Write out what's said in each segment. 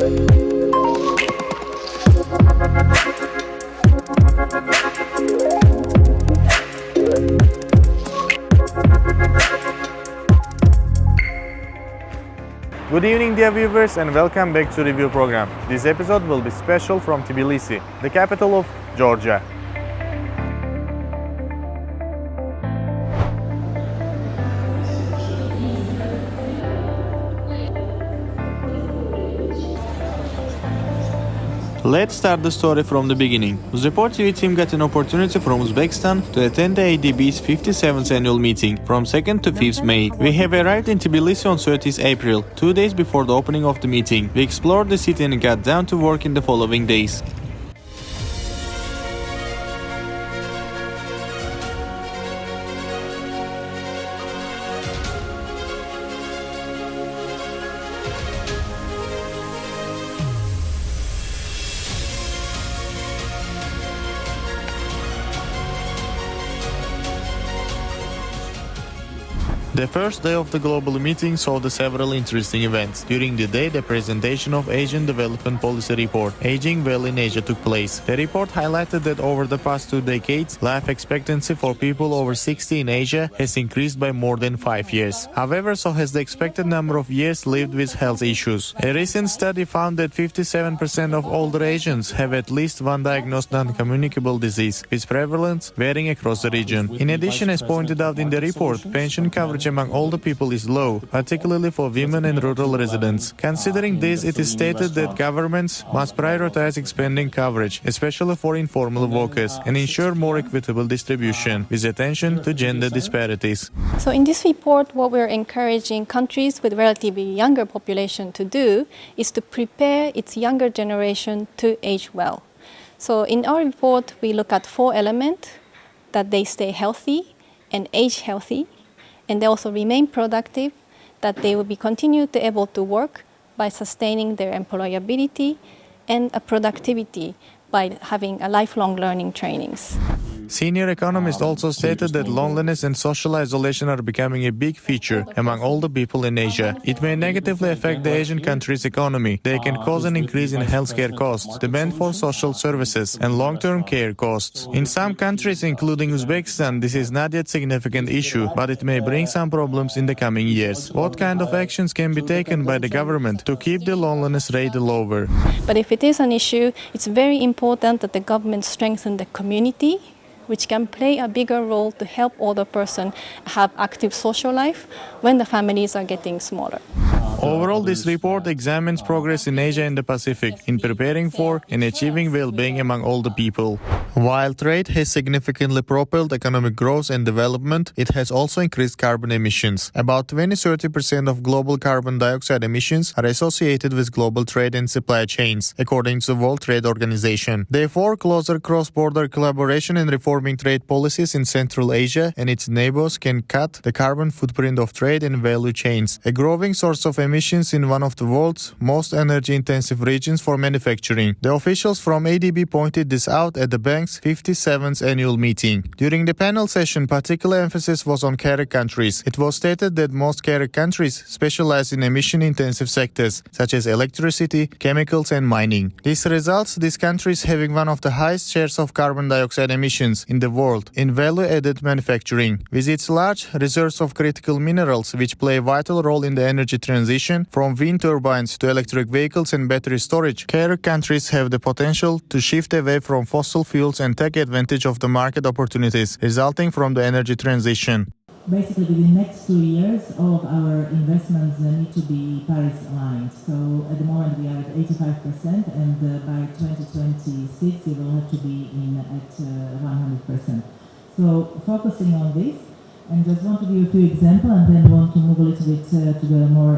Good evening, dear viewers, and welcome back to Review program. This episode will be special from TBILISI, the capital of Georgia. Let's start the story from the beginning. Uzreport TV team got an opportunity from Uzbekistan to attend the ADB's 57th annual meeting from 2nd to 5th May. We have arrived in Tbilisi on 30th April, 2 days before the opening of the meeting. We explored the city and got down to work in the following days. The first day of the global meeting saw the several interesting events. During the day, the presentation of Asian Development Policy Report, Aging Well in Asia, took place. The report highlighted that over the past 2 decades, life expectancy for people over 60 in Asia has increased by more than 5 years. However, so has the expected number of years lived with health issues. A recent study found that 57% of older Asians have at least one diagnosed non-communicable disease, with prevalence varying across the region. In addition, as pointed out in the report, pension coverage among older people is low, particularly for women and rural residents. Considering this, it is stated that governments must prioritize expanding coverage, especially for informal workers, and ensure more equitable distribution, with attention to gender disparities. So in this report, what we're encouraging countries with relatively younger population to do is to prepare its younger generation to age well. So in our report, we look at 4 elements: that they stay healthy and age healthy, and they also remain productive, that they will be continued to able to work by sustaining their employability and a productivity by having a lifelong learning trainings. Senior economists also stated that loneliness and social isolation are becoming a big feature among older people in Asia. It may negatively affect the Asian country's economy. They can cause an increase in healthcare costs, demand for social services, and long-term care costs. In some countries, including Uzbekistan, this is not yet a significant issue, but it may bring some problems in the coming years. What kind of actions can be taken by the government to keep the loneliness rate lower? But if it is an issue, it's very important that the government strengthen the community, which can play a bigger role to help older person have active social life when the families are getting smaller. Overall, this report examines progress in Asia and the Pacific in preparing for and achieving well-being among older people. While trade has significantly propelled economic growth and development, it has also increased carbon emissions. About 20-30% of global carbon dioxide emissions are associated with global trade and supply chains, according to the World Trade Organization. Therefore, closer cross-border collaboration in reforming trade policies in Central Asia and its neighbors can cut the carbon footprint of trade and value chains, a growing source of emissions in one of the world's most energy-intensive regions for manufacturing. The officials from ADB pointed this out at the bank's 57th annual meeting. During the panel session, particular emphasis was on carer countries. It was stated that most carer countries specialize in emission-intensive sectors, such as electricity, chemicals, and mining. This results these countries having one of the highest shares of carbon dioxide emissions in the world in value-added manufacturing. With its large reserves of critical minerals, which play a vital role in the energy transition, from wind turbines to electric vehicles and battery storage, carer countries have the potential to shift away from fossil fuels and take advantage of the market opportunities resulting from the energy transition. Basically, within the next 2 years, all of our investments need to be Paris aligned. So at the moment we are at 85%, and by 2026 we will have to be at 100%. So focusing on this, and just want to give you a few examples, and then want to move a little bit to the more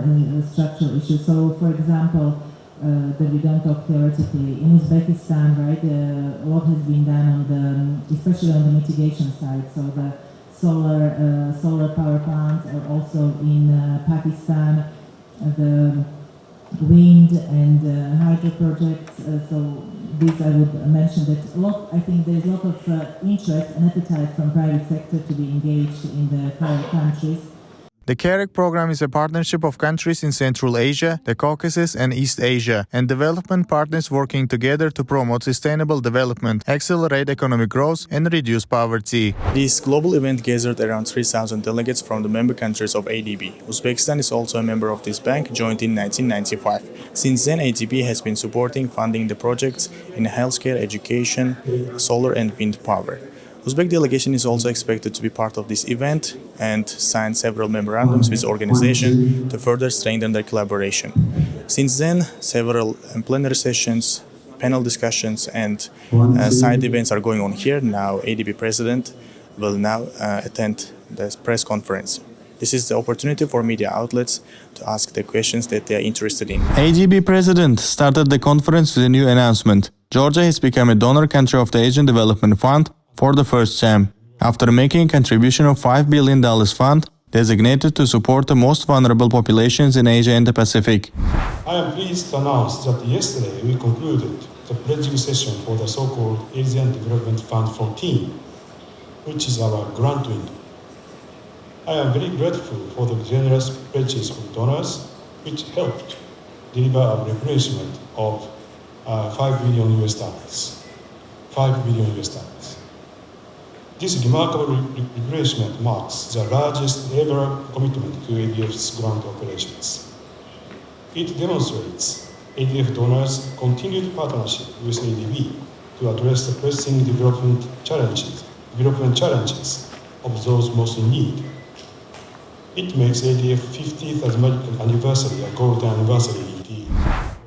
structural issues. So, for example, that we don't talk theoretically, in Uzbekistan, right, a lot has been done on the, especially on the mitigation side. So the solar power plants are also in Pakistan, the wind and hydro projects. So these I would mention that I think there is a lot of interest and appetite from private sector to be engaged in the private countries. The CAREC program is a partnership of countries in Central Asia, the Caucasus and East Asia, and development partners working together to promote sustainable development, accelerate economic growth, and reduce poverty. This global event gathered around 3,000 delegates from the member countries of ADB. Uzbekistan is also a member of this bank, joined in 1995. Since then, ADB has been supporting funding the projects in healthcare, education, solar and wind power. Uzbek delegation is also expected to be part of this event and sign several memorandums with organizations to further strengthen their collaboration. Since then, several plenary sessions, panel discussions and side events are going on here. Now, ADB President will now attend the press conference. This is the opportunity for media outlets to ask the questions that they are interested in. ADB President started the conference with a new announcement. Georgia has become a donor country of the Asian Development Fund for the first time, after making a contribution of $5 billion fund designated to support the most vulnerable populations in Asia and the Pacific. I am pleased to announce that yesterday we concluded the pledging session for the so-called Asian Development Fund 14, which is our grant window. I am very grateful for the generous pledges from donors, which helped deliver a replenishment of $5 billion US dollars. $5 billion US dollars. This remarkable replenishment marks the largest ever commitment to ADF's grant operations. It demonstrates ADF donors' continued partnership with ADB to address the pressing development challenges of those most in need. It makes ADF 50th anniversary a golden anniversary indeed.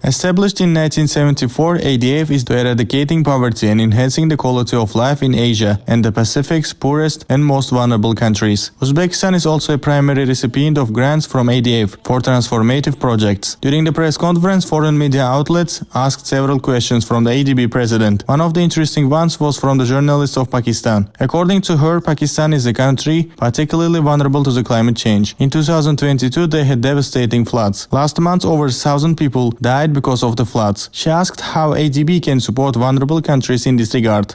Established in 1974, ADF is to eradicating poverty and enhancing the quality of life in Asia and the Pacific's poorest and most vulnerable countries. Uzbekistan is also a primary recipient of grants from ADF for transformative projects. During the press conference, foreign media outlets asked several questions from the ADB president. One of the interesting ones was from the journalist of Pakistan. According to her, Pakistan is a country particularly vulnerable to the climate change. In 2022, they had devastating floods. Last month, over 1,000 people died because of the floods. She asked how ADB can support vulnerable countries in this regard.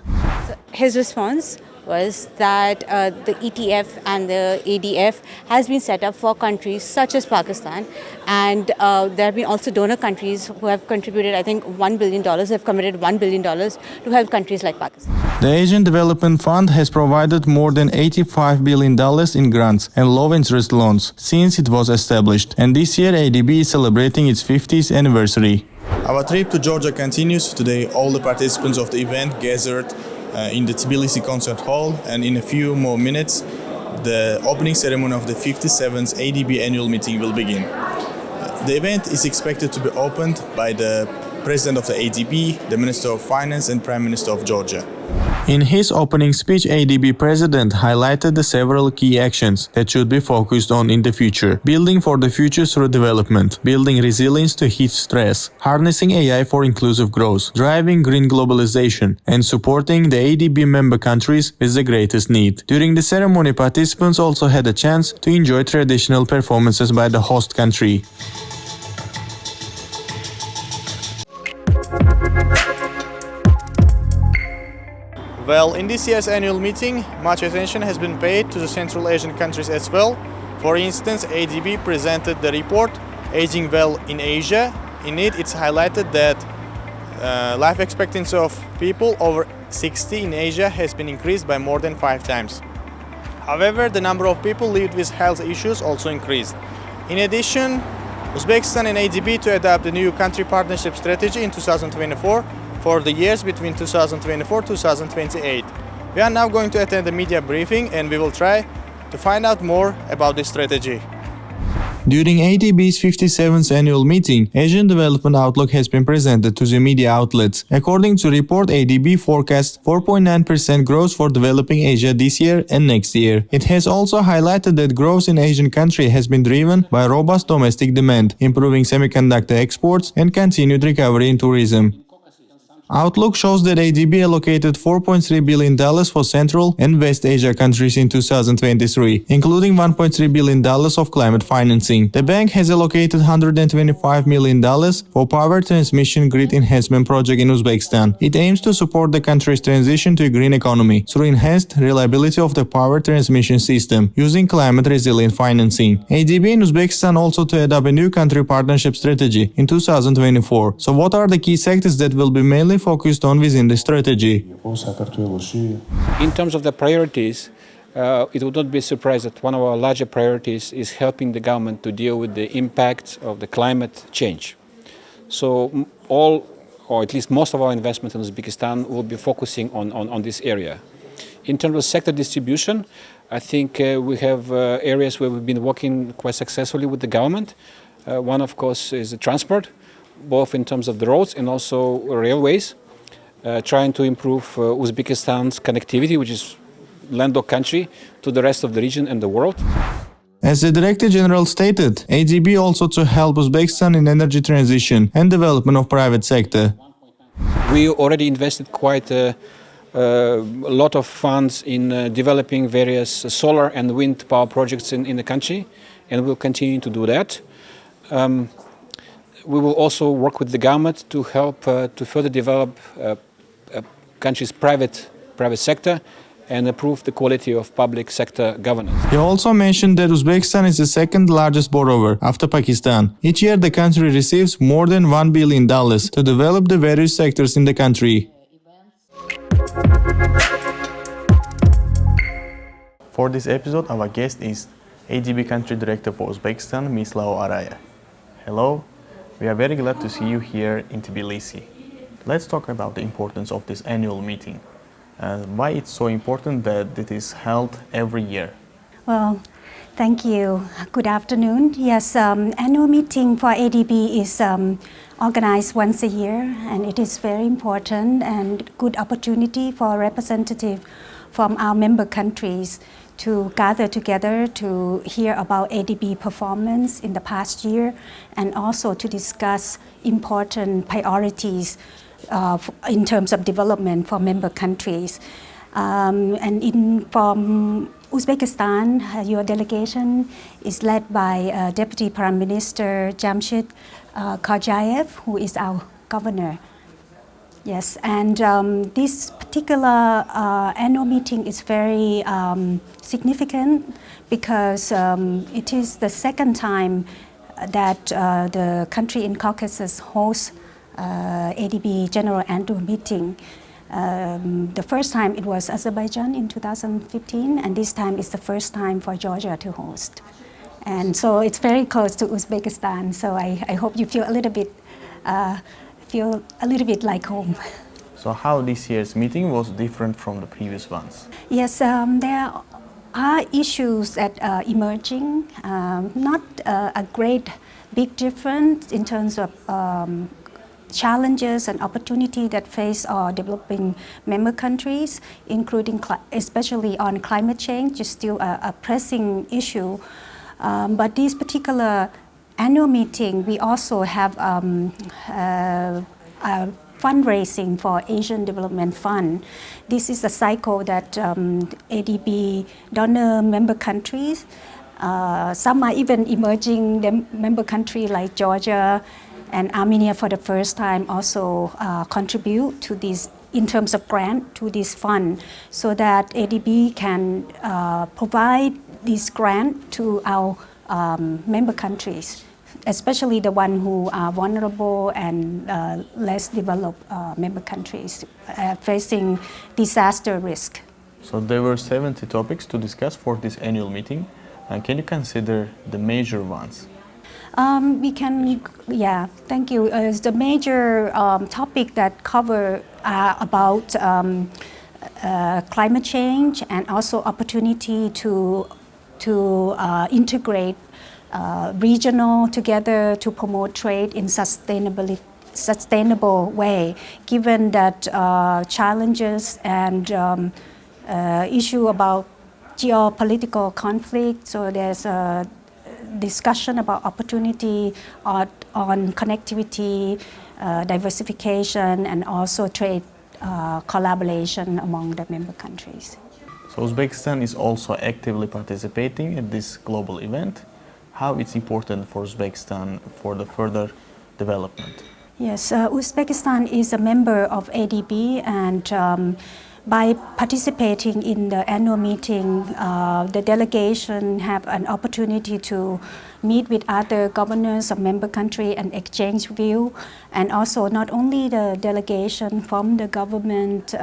His response was that the ETF and the ADF has been set up for countries such as Pakistan, and there have been also donor countries who have contributed, I think, $1 billion, have committed $1 billion to help countries like Pakistan. The Asian Development Fund has provided more than $85 billion in grants and low-interest loans since it was established, and this year ADB is celebrating its 50th anniversary. Our trip to Georgia continues. Today all the participants of the event gathered in the TBILISI concert hall, and in a few more minutes the opening ceremony of the 57th ADB annual meeting will begin. The event is expected to be opened by the President of the ADB, the Minister of Finance and Prime Minister of Georgia. In his opening speech, ADB President highlighted the several key actions that should be focused on in the future: building for the future through development, building resilience to heat stress, harnessing AI for inclusive growth, driving green globalization, and supporting the ADB member countries with the greatest need. During the ceremony, participants also had a chance to enjoy traditional performances by the host country. Well, in this year's annual meeting, much attention has been paid to the Central Asian countries as well. For instance, ADB presented the report Aging Well in Asia. In it, it's highlighted that life expectancy of people over 60 in Asia has been increased by more than 5 times. However, the number of people lived with health issues also increased. In addition, Uzbekistan and ADB to adopt the new country partnership strategy in 2024 for the years between 2024-2028. We are now going to attend a media briefing and we will try to find out more about this strategy. During ADB's 57th annual meeting, Asian Development Outlook has been presented to the media outlets. According to report, ADB forecasts 4.9% growth for developing Asia this year and next year. It has also highlighted that growth in Asian countries has been driven by robust domestic demand, improving semiconductor exports, and continued recovery in tourism. Outlook shows that ADB allocated $4.3 billion for Central and West Asia countries in 2023, including $1.3 billion of climate financing. The bank has allocated $125 million for power transmission grid enhancement project in Uzbekistan. It aims to support the country's transition to a green economy through enhanced reliability of the power transmission system using climate-resilient financing. ADB in Uzbekistan also to adopt a new country partnership strategy in 2024. So what are the key sectors that will be mainly focused on within the strategy? In terms of the priorities, it would not be a surprise that one of our larger priorities is helping the government to deal with the impacts of the climate change. So all, or at least most of our investment in Uzbekistan will be focusing on this area. In terms of sector distribution, I think we have areas where we've been working quite successfully with the government. One, of course, is the transport, both in terms of the roads and also railways, trying to improve Uzbekistan's connectivity, which is landlocked country, to the rest of the region and the world. As the Director General stated, ADB also to help Uzbekistan in energy transition and development of private sector. We already invested quite a lot of funds in developing various solar and wind power projects in the country, and we'll continue to do that. We will also work with the government to help to further develop country's private sector and improve the quality of public sector governance. He also mentioned that Uzbekistan is the second largest borrower after Pakistan. Each year the country receives more than $1 billion to develop the various sectors in the country. For this episode, our guest is ADB Country Director for Uzbekistan, Ms. Lao Araya. Hello, we are very glad to see you here in Tbilisi. Let's talk about the importance of this annual meeting. Why it's so important that it is held every year? Well, thank you. Good afternoon. Yes, annual meeting for ADB is organized once a year, and it is very important and good opportunity for representatives from our member countries to gather together to hear about ADB performance in the past year and also to discuss important priorities in terms of development for member countries. From Uzbekistan, your delegation is led by Deputy Prime Minister Jamshid Khajayev, who is our governor. Yes, and this particular annual meeting is very significant because it is the second time that the country in Caucasus hosts ADB General Annual Meeting. The first time it was Azerbaijan in 2015, and this time it's the first time for Georgia to host. And so it's very close to Uzbekistan, so I hope you feel a little bit like home. So how this year's meeting was different from the previous ones? Yes, there are issues that are emerging, not a great big difference in terms of challenges and opportunity that face our developing member countries, including especially on climate change, is still a pressing issue. But this particular annual meeting, we also have fundraising for Asian Development Fund. This is a cycle that ADB donor member countries, some are even emerging member countries like Georgia and Armenia for the first time also contribute to this in terms of grant to this fund so that ADB can provide this grant to our member countries, especially the ones who are vulnerable and less developed member countries facing disaster risk. So there were 70 topics to discuss for this annual meeting. Can you consider the major ones? Thank you. The major topic that cover about climate change and also opportunity to integrate regional together to promote trade in sustainable way, given that challenges and issue about geopolitical conflict. So there's discussion about opportunity on connectivity, diversification, and also trade collaboration among the member countries. So Uzbekistan is also actively participating in this global event. How it's important for Uzbekistan for the further development? Yes, Uzbekistan is a member of ADB, and by participating in the annual meeting, the delegation have an opportunity to meet with other governors of member country and exchange view. And also not only the delegation from the government,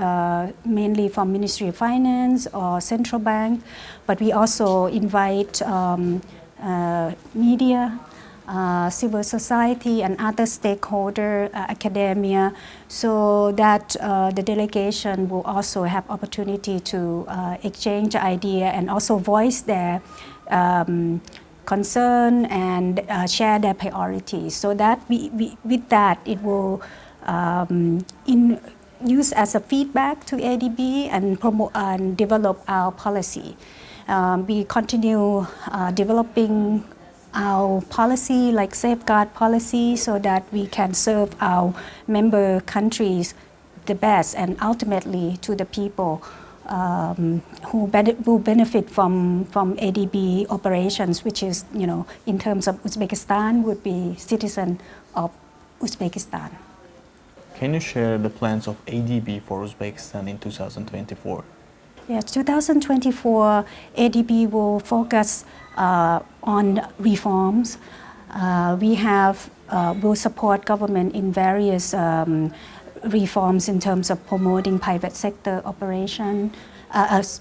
mainly from Ministry of Finance or Central Bank, but we also invite media, civil society and other stakeholder, academia, so that the delegation will also have opportunity to exchange idea and also voice their concern and share their priorities. So that with that it will use as a feedback to ADB and promote and develop our policy. We continue developing our policy, like safeguard policy, so that we can serve our member countries the best and ultimately to the people who benefit from ADB operations, which is, in terms of Uzbekistan, would be citizen of Uzbekistan. Can you share the plans of ADB for Uzbekistan in 2024? Yes, 2024, ADB will focus on reforms. Will support government in various reforms in terms of promoting private sector operation,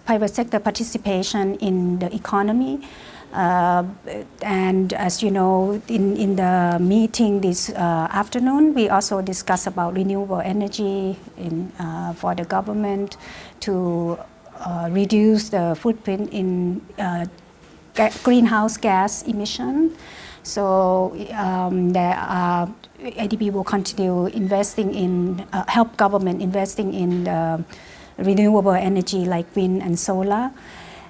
private sector participation in the economy. And as you know, in the meeting this afternoon, we also discussed about renewable energy for the government to reduce the footprint in greenhouse gas emission. So ADB will continue investing in, help government investing in renewable energy like wind and solar.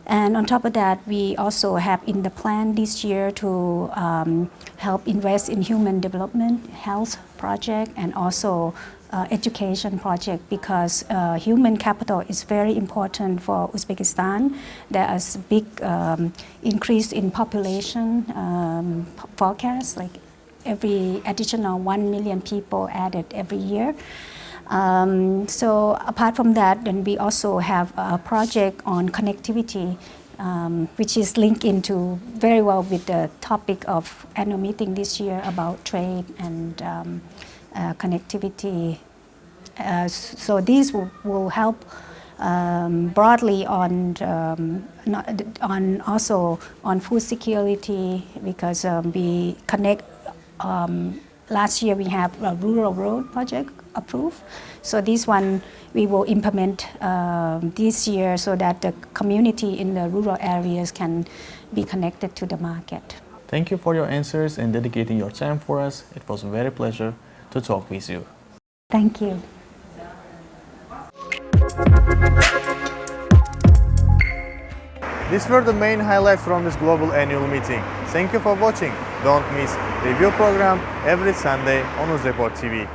And on top of that, we also have in the plan this year to help invest in human development, health project, and also education project, because human capital is very important for Uzbekistan. There is a big increase in population forecast, like every additional 1 million people added every year. So apart from that, then we also have a project on connectivity, which is linked into very well with the topic of annual meeting this year about trade and connectivity. So these will help broadly on also on food security, because we connect. Last year we have a rural road project approved. So this one we will implement this year so that the community in the rural areas can be connected to the market. Thank you for your answers and dedicating your time for us. It was a very pleasure to talk with you. Thank you. These were the main highlights from this global annual meeting. Thank you for watching. Don't miss review program every Sunday on Uzreport TV.